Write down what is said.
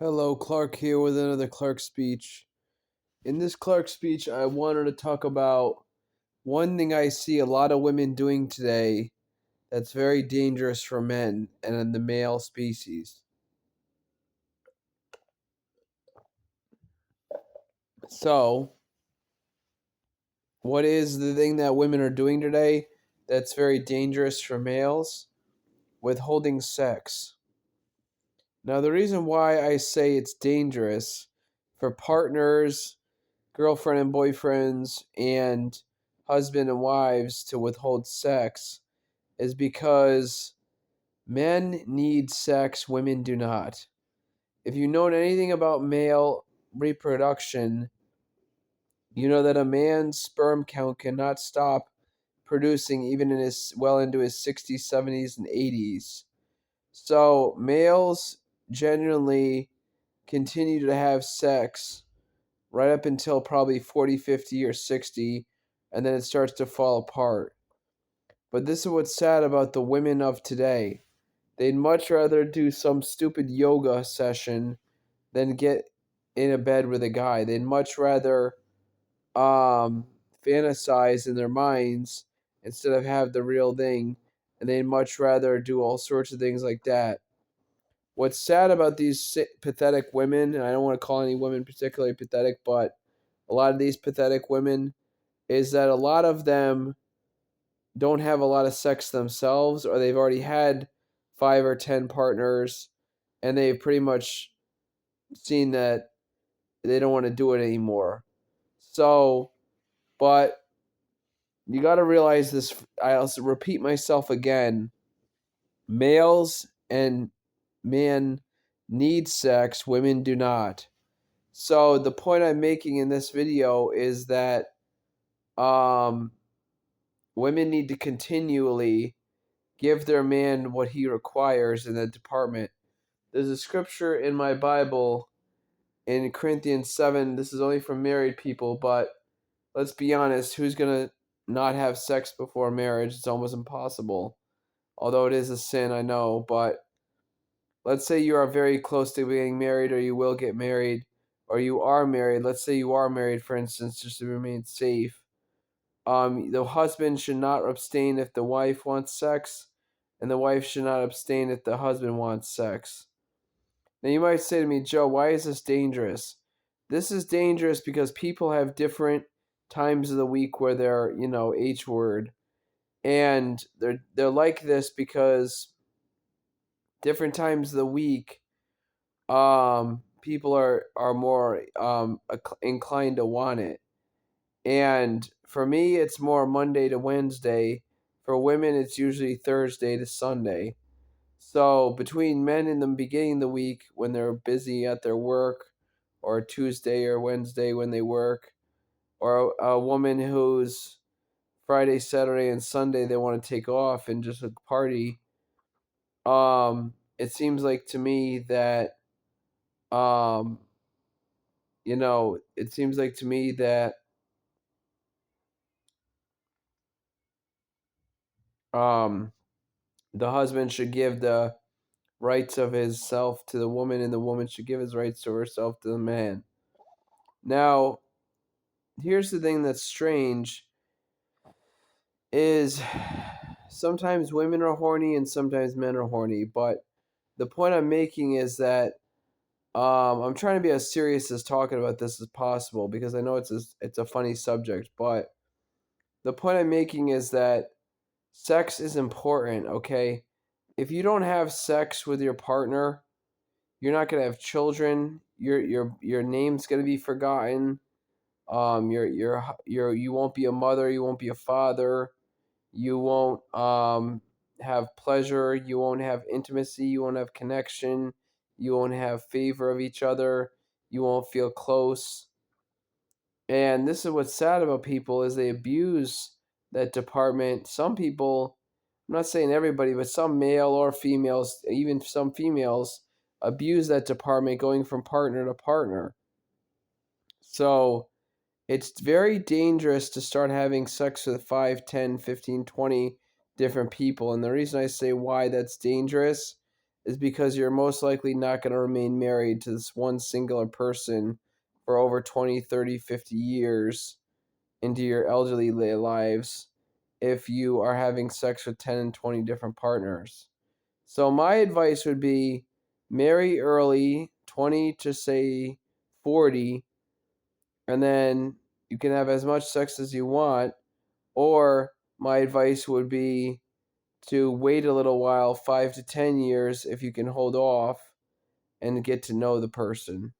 Hello, Clark here with another Clark speech. In this Clark speech, I wanted to talk about one thing I see a lot of women doing today that's very dangerous for men and in the male species. So, what is the thing that women are doing today that's very dangerous for males? Withholding sex. Now, the reason why I say it's dangerous for partners, girlfriend and boyfriends, and husband and wives to withhold sex is because men need sex, women do not. If you know anything about male reproduction, you know that a man's sperm count cannot stop producing even in his well into his 60s, 70s, and 80s. So males genuinely continue to have sex right up until probably 40, 50, or 60, and then it starts to fall apart. But this is what's sad about the women of today. They'd much rather do some stupid yoga session than get in a bed with a guy. They'd much rather fantasize in their minds instead of have the real thing, and they'd much rather do all sorts of things like that. What's sad about these pathetic women, and I don't want to call any women particularly pathetic, but a lot of these pathetic women, is that a lot of them don't have a lot of sex themselves, or they've already had 5 or 10 partners and they've pretty much seen that they don't want to do it anymore. So, but you got to realize this. I also repeat myself again: males and men need sex, women do not. So the point I'm making in this video is that um, women need to continually give their man what he requires in that department. There's a scripture in my Bible in Corinthians 7. This is only for married people, but let's be honest, who's going to not have sex before marriage? It's almost impossible. Although it is a sin, I know, but let's say you are very close to being married, or you will get married, or you are married. Let's say you are married, for instance, just to remain safe. The husband should not abstain if the wife wants sex, and the wife should not abstain if the husband wants sex. Now, you might say to me, Joe, why is this dangerous? This is dangerous because people have different times of the week where they're, H word. And they're like this because different times of the week, people are more inclined to want it. And for me, it's more Monday to Wednesday. For women, it's usually Thursday to Sunday. So between men in the beginning of the week when they're busy at their work, or Tuesday or Wednesday when they work, or a woman who's Friday, Saturday, and Sunday they want to take off and just party, it seems like to me that um, it seems like to me that um, the husband should give the rights of his self to the woman, and the woman should give his rights to herself to the man. Now, here's the thing that's strange is sometimes women are horny and sometimes men are horny, but the point I'm making is that I'm trying to be as serious as talking about this as possible, because I know it's a funny subject, but the point I'm making is that sex is important, okay? If you don't have sex with your partner, you're not gonna have children. Your name's gonna be forgotten. You won't be a mother. You won't be a father. You won't have pleasure. You won't have intimacy. You won't have connection. You won't have favor of each other. You won't feel close. And this is what's sad about people, is they abuse that department. Some people, I'm not saying everybody, but some male or females, even some females, abuse that department, going from partner to partner. So it's very dangerous to start having sex with 5, 10, 15, 20 different people. And the reason I say why that's dangerous is because you're most likely not going to remain married to this one singular person for over 20, 30, 50 years into your elderly lives if you are having sex with 10 and 20 different partners. So my advice would be marry early, 20 to say 40, and then you can have as much sex as you want. Or my advice would be to wait a little while, 5 to 10 years, if you can hold off and get to know the person.